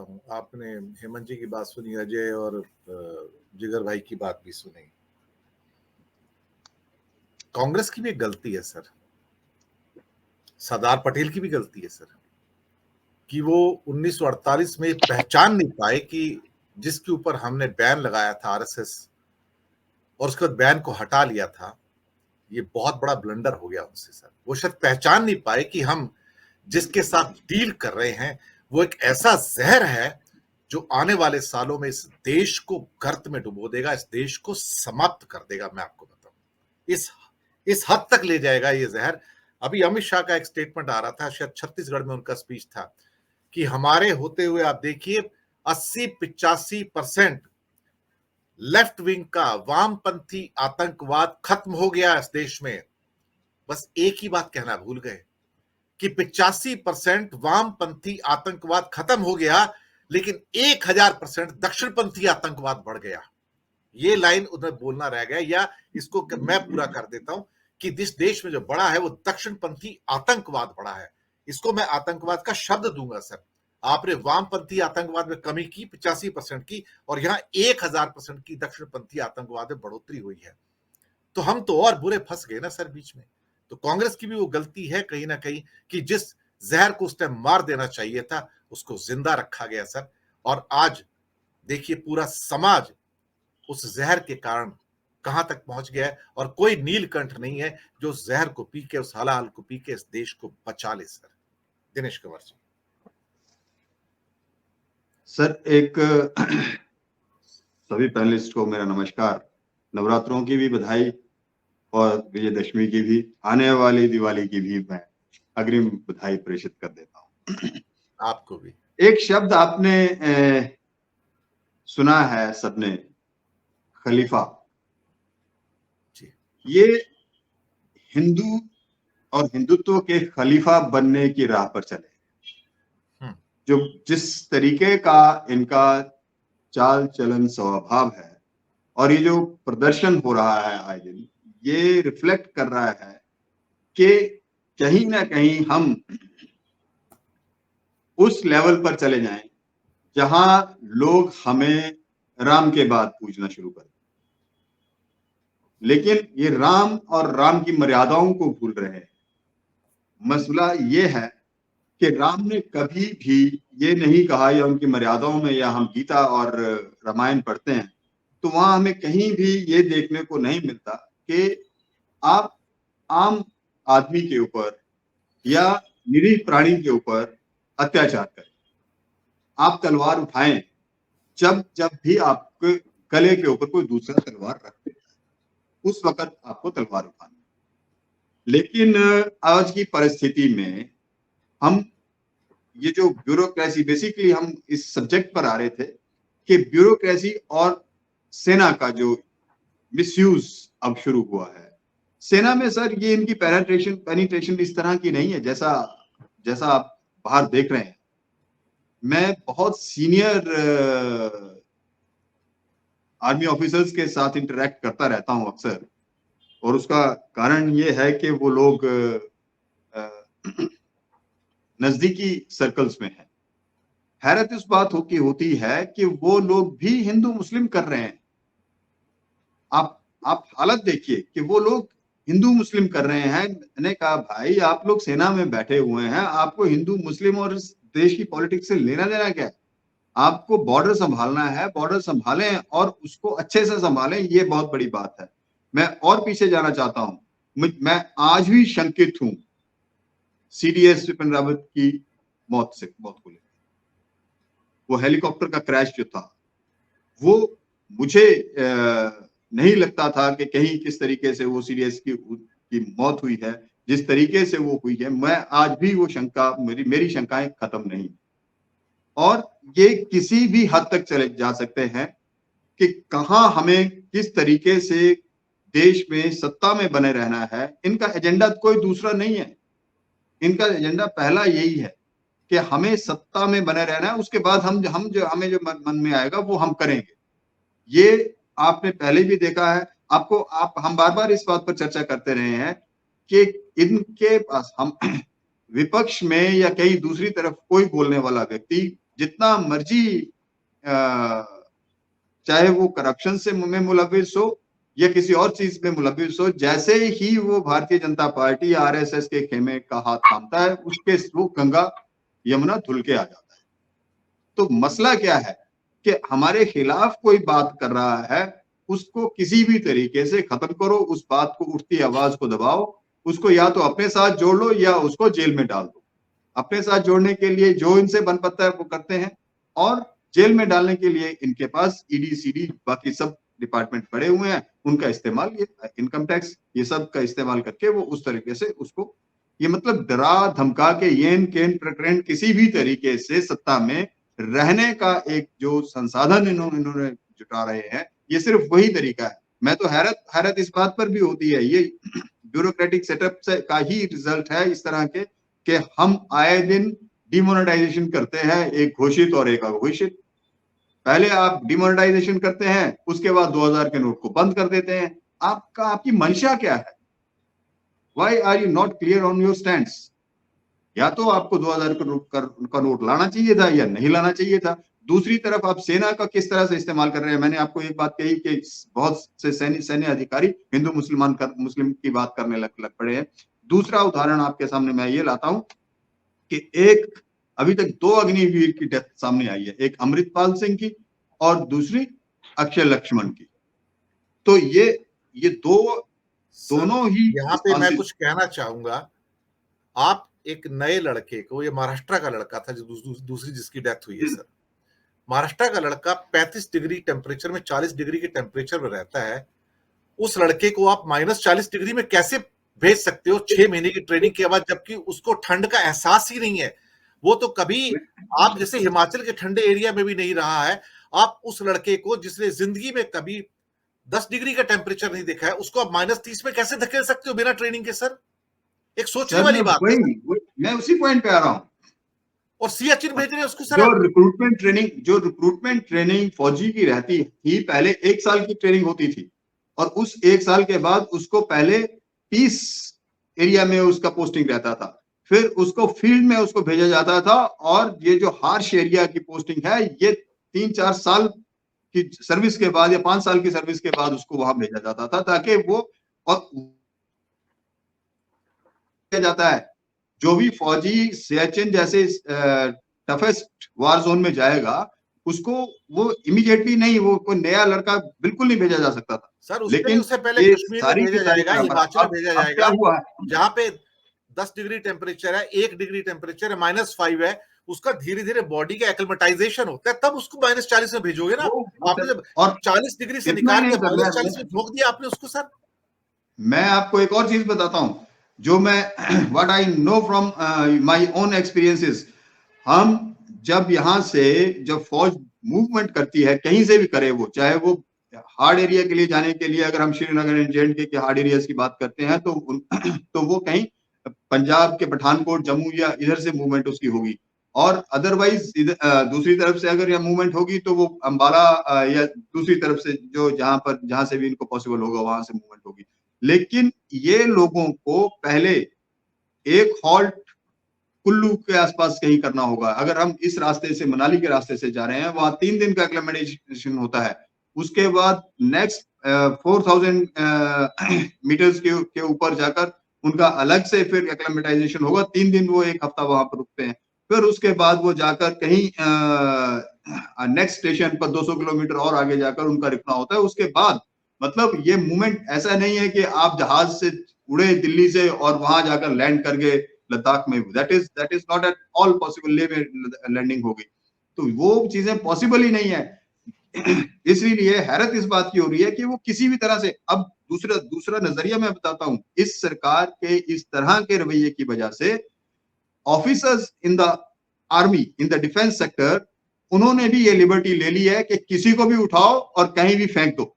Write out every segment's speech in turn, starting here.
आपने हेमंत जी की बात सुनी, अजय और जिगर भाई की बात भी सुनी। कांग्रेस की भी एक गलती है सर, सरदार पटेल की भी गलती है सर, कि वो 1948 में पहचान नहीं पाए कि जिसके ऊपर हमने बैन लगाया था आरएसएस और उसके बाद बैन को हटा लिया था, ये बहुत बड़ा ब्लंडर हो गया उनसे सर। वो शायद पहचान नहीं पाए कि हम जिसके साथ डील कर रहे हैं वो एक ऐसा जहर है जो आने वाले सालों में इस देश को गर्त में डुबो देगा, इस देश को समाप्त कर देगा। मैं आपको बताऊं, इस हद तक ले जाएगा ये जहर। अभी अमित शाह का एक स्टेटमेंट आ रहा था, शायद छत्तीसगढ़ में उनका स्पीच था, कि हमारे होते हुए आप देखिए 80-85% लेफ्ट विंग का वामपंथी आतंकवाद खत्म हो गया इस देश में। बस एक ही बात कहना भूल गए कि 85% वामपंथी आतंकवाद खत्म हो गया, लेकिन 1000% दक्षिणपंथी आतंकवाद बढ़ गया। ये लाइन उन्हें बोलना रह गया, या इसको मैं पूरा कर देता हूं कि जिस देश में जो बड़ा है वो दक्षिणपंथी आतंकवाद बड़ा है। इसको मैं आतंकवाद का शब्द दूंगा सर। आपने वामपंथी आतंकवाद में कमी की 85% की, और यहां 1000% की दक्षिणपंथी आतंकवाद में बढ़ोतरी हुई है। तो हम तो और बुरे फंस गए ना सर बीच में। तो कांग्रेस की भी वो गलती है कहीं ना कहीं कि जिस जहर को उस टाइम मार देना चाहिए था उसको जिंदा रखा गया सर। और आज देखिए पूरा समाज उस जहर के कारण कहां तक पहुंच गया है, और कोई नीलकंठ नहीं है जो उस जहर को पी के, उस हलाल को पी के इस देश को बचा ले सर। दिनेश कुमार जी। सर, एक सभी पैनलिस्ट को मेरा नमस्कार। नवरात्रों की भी बधाई और विजयदशमी की भी, आने वाली दिवाली की भी मैं अग्रिम बधाई प्रेषित कर देता हूँ। आपको भी। एक शब्द आपने सुना है सबने, खलीफा। जी। ये हिंदू और हिंदुत्व के खलीफा बनने की राह पर चले। जो जिस तरीके का इनका चाल चलन स्वभाव है और ये जो प्रदर्शन हो रहा है आए दिन, ये रिफ्लेक्ट कर रहा है कि कहीं ना कहीं हम उस लेवल पर चले जाएं जहां लोग हमें राम के बाद पूजना शुरू कर दें। लेकिन ये राम और राम की मर्यादाओं को भूल रहे हैं। मसला ये है कि राम ने कभी भी ये नहीं कहा, या उनकी मर्यादाओं में, या हम गीता और रामायण पढ़ते हैं तो वहां हमें कहीं भी ये देखने को नहीं मिलता कि आप आम आदमी के ऊपर या निरीह प्राणी के ऊपर अत्याचार करें। आप तलवार उठाएं जब जब भी आपके गले के ऊपर कोई दूसरा तलवार रखते हैं, उस वक्त आपको तलवार उठानी। लेकिन आज की परिस्थिति में हम ये जो ब्यूरोक्रेसी, बेसिकली हम इस सब्जेक्ट पर आ रहे थे कि ब्यूरोक्रेसी और सेना का जो मिसयूज अब शुरू हुआ है। सेना में सर ये इनकी पेनिट्रेशन इस तरह की नहीं है जैसा जैसा आप बाहर देख रहे हैं। मैं बहुत सीनियर आर्मी ऑफिसर्स के साथ इंटरेक्ट करता रहता हूं अक्सर, और उसका कारण ये है कि वो लोग नजदीकी सर्कल्स में हैं। हैरत इस बात होती है कि वो लोग भी हिंदू मुस्लिम कर रहे हैं। आप हालत देखिए कि वो लोग हिंदू मुस्लिम कर रहे हैं। मैंने कहा भाई आप लोग सेना में बैठे हुए हैं, आपको हिंदू मुस्लिम और इस देश की पॉलिटिक्स से लेना देना क्या है? आपको बॉर्डर संभालना है, बॉर्डर संभालें और उसको अच्छे से संभालें, ये बहुत बड़ी बात है। मैं और पीछे जाना चाहता हूं। मैं आज भी शंकित हूं सीडीएस विपिन रावत की मौत को लेकर। वो हेलीकॉप्टर का क्रैश जो था, वो मुझे नहीं लगता था कि कहीं किस तरीके से वो सीडीएस की मौत हुई है। जिस तरीके से वो हुई है, मैं आज भी वो शंका, मेरी शंकाएं खत्म नहीं। और ये किसी भी हद तक चले जा सकते हैं कि कहां हमें किस तरीके से देश में सत्ता में बने रहना है। इनका एजेंडा कोई दूसरा नहीं है। इनका एजेंडा पहला यही है कि हमें सत्ता में बने रहना है, उसके बाद हम जो हमें जो मन में आएगा वो हम करेंगे। ये आपने पहले भी देखा है। हम बार बार इस बात पर चर्चा करते रहे हैं कि इनके पास हम विपक्ष में या कहीं दूसरी तरफ कोई बोलने वाला व्यक्ति जितना मर्जी चाहे वो करप्शन से में मुलविस हो या किसी और चीज में मुलविस हो, जैसे ही वो भारतीय जनता पार्टी आरएसएस के खेमे का हाथ थामता है, उसके वो गंगा यमुना धुल के आ जाता है। तो मसला क्या है कि हमारे खिलाफ कोई बात कर रहा है, उसको किसी भी तरीके से खत्म करो, उस बात को, उठती आवाज को दबाओ, उसको या तो अपने साथ जोड़ लो या उसको जेल में डाल दो। अपने साथ जोड़ने के लिए जो इनसे बन पड़ता है वो करते हैं, और जेल में डालने के लिए इनके पास ईडी सीडी बाकी सब डिपार्टमेंट पड़े हुए हैं, उनका इस्तेमाल, ये इनकम टैक्स, ये सब का इस्तेमाल करके वो उस तरीके से उसको, ये मतलब डरा धमका के येन केन प्रकरण किसी भी तरीके से सत्ता में रहने का एक जो संसाधन इन्होंने जुटा रहे हैं, ये सिर्फ वही तरीका है। मैं तो हैरत इस बात पर भी होती है, ये ब्यूरोक्रेटिक सेटअप से का ही रिजल्ट है इस तरह के, कि हम आए दिन डिमोनेटाइजेशन करते हैं, एक घोषित और एक अघोषित। पहले आप डिमोनेटाइजेशन करते हैं, उसके बाद 2000 के नोट को बंद कर देते हैं। आपकी मंशा क्या है? Why are you not clear on your stance? या तो आपको 2000 का नोट लाना चाहिए था या नहीं लाना चाहिए था। दूसरी तरफ आप सेना का किस तरह से इस्तेमाल कर रहे हैं। मैंने आपको एक बात कही कि बहुत से सैन्य अधिकारी हिंदू मुस्लिम की बात करने लग पड़े हैं। दूसरा उदाहरण आपके सामने मैं ये लाता हूं कि एक अभी तक 2 अग्निवीर की डेथ सामने आई है, एक अमृतपाल सिंह की और दूसरी अक्षय लक्ष्मण की। तो ये दोनों ही यहाँ पे मैं कुछ कहना चाहूंगा। आप एक नए लड़के को, ये महाराष्ट्र का लड़का था जो दूसरी जिसकी डेथ हुई है सर, महाराष्ट्र का लड़का 35 डिग्री टेम्परेचर में, 40 डिग्री के टेम्परेचर में रहता है। उस लड़के को आप -40 डिग्री में कैसे भेज सकते हो 6 महीने की ट्रेनिंग के बाद, जबकि उसको ठंड का एहसास ही नहीं है। वो तो कभी आप जैसे हिमाचल के ठंडे एरिया में भी नहीं रहा है। आप उस लड़के को, जिसने जिंदगी में कभी 10 डिग्री का टेम्परेचर नहीं देखा है, उसको आप -30 में कैसे धकेल सकते हो बिना ट्रेनिंग के सर? एक सोचने वाली बात है। मैं उसी पॉइंट पे आ रहा हूं। और सियाचिन भेज रहे हैं उसको सर। जो रिक्रूटमेंट ट्रेनिंग फौजी की रहती थी, पहले 1 साल की ट्रेनिंग होती थी, और उस 1 साल के बाद उसको पहले पीस एरिया में उसका पोस्टिंग रहता था, फिर उसको फील्ड में उसको भेजा जाता था, और ये जो हार्श एरिया की पोस्टिंग है, ये 3-4 साल की सर्विस के बाद या 5 साल की सर्विस के बाद उसको वहां भेजा जाता था, ताकि वो, और जाता है जो भी फौजी सियाचिन जैसे टफेस्ट वार जोन में जाएगा, उसको वो इमीडिएटली नहीं, वो कोई नया लड़का बिल्कुल नहीं भेजा जा सकता था सर। लेकिन उससे पहले कश्मीर में भेजा जाएगा, हिमाचल में भेजा जाएगा, जहां पे 10 डिग्री टेम्परेचर है, 1 डिग्री टेम्परेचर है, -5 है, उसका धीरे धीरे बॉडी का एक्लिमेटाइजेशन होता है, तब उसको -40 में भेजोगे ना। आपने जब 40 डिग्री से निकाल के -40 में झोंक दिया आपने उसको सर। मैं आपको एक और चीज बताता हूं, जो मैं what I know from my own experiences. हम जब यहाँ से, जब फौज मूवमेंट करती है, कहीं से भी करे वो, चाहे वो हार्ड एरिया के लिए जाने के लिए, अगर हम श्रीनगर एंड जे&के के हार्ड एरियाज की बात करते हैं, तो वो कहीं पंजाब के पठानकोट, जम्मू या इधर से मूवमेंट उसकी होगी, और अदरवाइज दूसरी तरफ से अगर यह मूवमेंट होगी तो वो अंबाला या दूसरी तरफ से, जो जहां से भी इनको पॉसिबल होगा वहां से मूवमेंट होगी। लेकिन ये लोगों को पहले एक हॉल्ट कुल्लू के आसपास कहीं करना होगा। अगर हम इस रास्ते से, मनाली के रास्ते से जा रहे हैं, वहां 3 दिन का एक्लिमेटाइजेशन होता है। उसके बाद नेक्स्ट 4000 मीटर्स के ऊपर जाकर उनका अलग से फिर एक्लिमेटाइजेशन होगा। 3 दिन वो 1 हफ्ता वहां पर रुकते हैं, फिर उसके बाद वो जाकर कहीं नेक्स्ट स्टेशन पर 200 किलोमीटर और आगे जाकर उनका रुकना होता है। उसके बाद मतलब ये मूवमेंट ऐसा नहीं है कि आप जहाज से उड़े दिल्ली से और वहां जाकर लैंड कर गए लद्दाख में। That is not at all possible. ले में लैंडिंग होगी, तो वो चीजें पॉसिबल ही नहीं है। इसलिए हैरत इस बात की हो रही है कि वो किसी भी तरह से, अब दूसरा नजरिया मैं बताता हूं, इस सरकार के इस तरह के रवैये की वजह से officers in the army, in the defence sector, उन्होंने भी ये लिबर्टी ले ली है कि किसी को भी उठाओ और कहीं भी फेंक दो।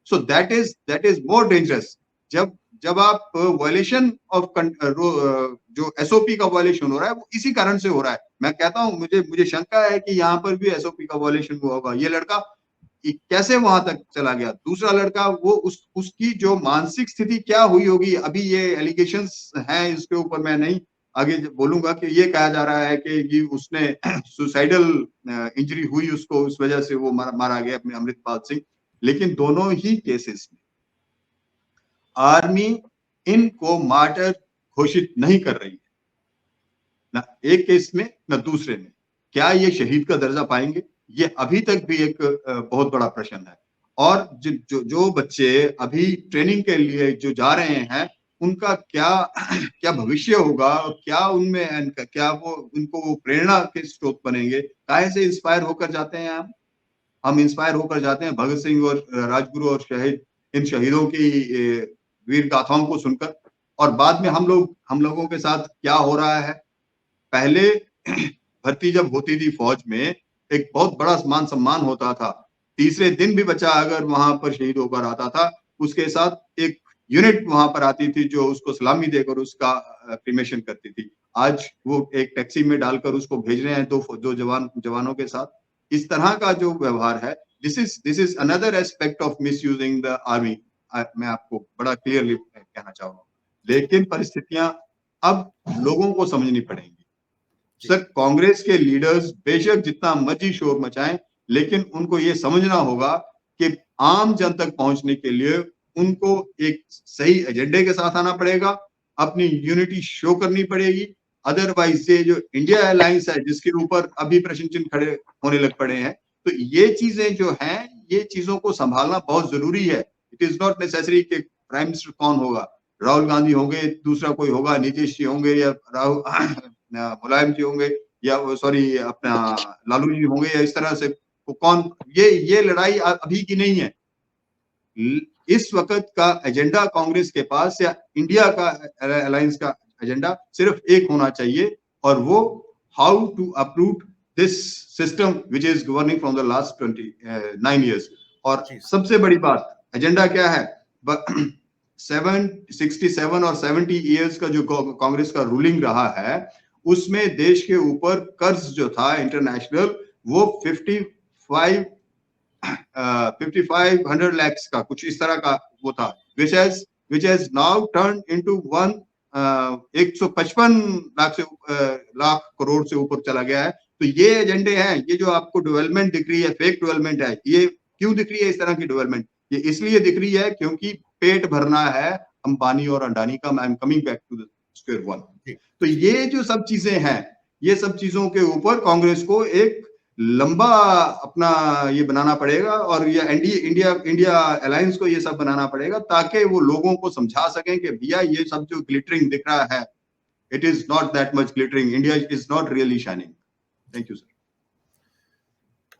So that is more dangerous. जब आप वायलेशन ऑफ जो एसओपी का वायलेशन हो रहा है, वो इसी कारण से हो रहा है। मैं कहता हूं, मुझे शंका है कि यहाँ पर भी एसओपी का वायलेशन हुआ होगा। ये लड़का कैसे वहां तक चला गया? दूसरा लड़का, वो उसकी जो मानसिक स्थिति क्या हुई होगी, अभी ये एलिगेशंस हैं, इसके ऊपर मैं नहीं आगे बोलूंगा कि ये कहा जा रहा है कि ये उसने सुसाइडल इंजरी हुई उसको, उस वजह से वो मारा गया अपने अमृतपाल सिंह। लेकिन दोनों ही केसेस में आर्मी इनको मार्टर घोषित नहीं कर रही है, ना एक केस में ना दूसरे में। क्या ये शहीद का दर्जा पाएंगे, ये अभी तक भी एक बहुत बड़ा प्रश्न है। और जो बच्चे अभी ट्रेनिंग के लिए जो जा रहे हैं, उनका क्या क्या भविष्य होगा, और क्या उनमें क्या वो उनको प्रेरणा के स्रोत बनेंगे, काहे से इंस्पायर होकर जाते हैं हम इंस्पायर होकर जाते हैं भगत सिंह और राजगुरु और शहीद, इन शहीदों की वीर गाथाओं को सुनकर। और बाद में हम लोगों के साथ क्या हो रहा है। पहले भर्ती जब होती थी फौज में, एक बहुत बड़ा मान सम्मान होता था। तीसरे दिन भी बच्चा अगर वहां पर शहीद होकर आता था, उसके साथ एक यूनिट वहां पर आती थी जो उसको सलामी देकर उसका क्रिमेशन करती थी। आज वो एक टैक्सी में डालकर उसको भेज रहे हैं दो जवानों के साथ। इस तरह का जो व्यवहार है, this is another aspect of misusing the army. मैं आपको बड़ा क्लियरली कहना चाहूंगा। लेकिन परिस्थितियां अब लोगों को समझनी पड़ेंगी। सर, कांग्रेस के लीडर्स बेशक जितना मर्जी शोर मचाएं, लेकिन उनको ये समझना होगा कि आम जन तक पहुंचने के लिए उनको एक सही एजेंडे के साथ आना पड़ेगा, अपनी यूनिटी शो करनी पड़ेगी। अदरवाइज ये जो इंडिया अलायंस है, जिसके ऊपर अभी प्रश्न चिन्ह खड़े होने लग पड़े हैं, तो ये चीजें जो हैं, ये चीजों को संभालना बहुत जरूरी है। इट इज नॉट नेसेसरी कि प्राइम मिनिस्टर कौन होगा, राहुल गांधी होंगे, दूसरा कोई होगा, नीतीश जी होंगे, या मुलायम जी होंगे, या सॉरी अपना लालू जी होंगे, या इस तरह से कौन। ये लड़ाई अभी की नहीं है। इस वक्त का एजेंडा कांग्रेस के पास या इंडिया का अलायंस का एजेंडा सिर्फ एक होना चाहिए, और वो how to uproot this system which is governing from the last 29 years। और सबसे बड़ी बात, एजेंडा क्या है। 67 और 70 years का जो कांग्रेस का रूलिंग रहा है, उसमें देश के ऊपर कर्ज जो था इंटरनेशनल, वो 5500 lakhs का कुछ इस तरह का वो था, which has now turned into 155 lakh crore से ऊपर चला गया है। तो ये एजेंडे हैं, ये जो आपको डेवलपमेंट दिख रही है, फेक डेवलपमेंट है। ये क्यों दिख रही है इस तरह की डेवलपमेंट? ये इसलिए दिख रही है क्योंकि पेट भरना है अंबानी और अडानी का। I am coming back to the square one. तो ये जो सब चीजें हैं, ये सब चीजों के ऊपर कांग्रेस को एक लंबा अपना ये बनाना पड़ेगा, और ये इंडिया अलायंस को ये सब बनाना पड़ेगा, ताकि वो लोगों को समझा सकें कि भैया ये सब जो ग्लिटरिंग दिख रहा है, it is not that much glittering, India is not really shining. Thank you sir.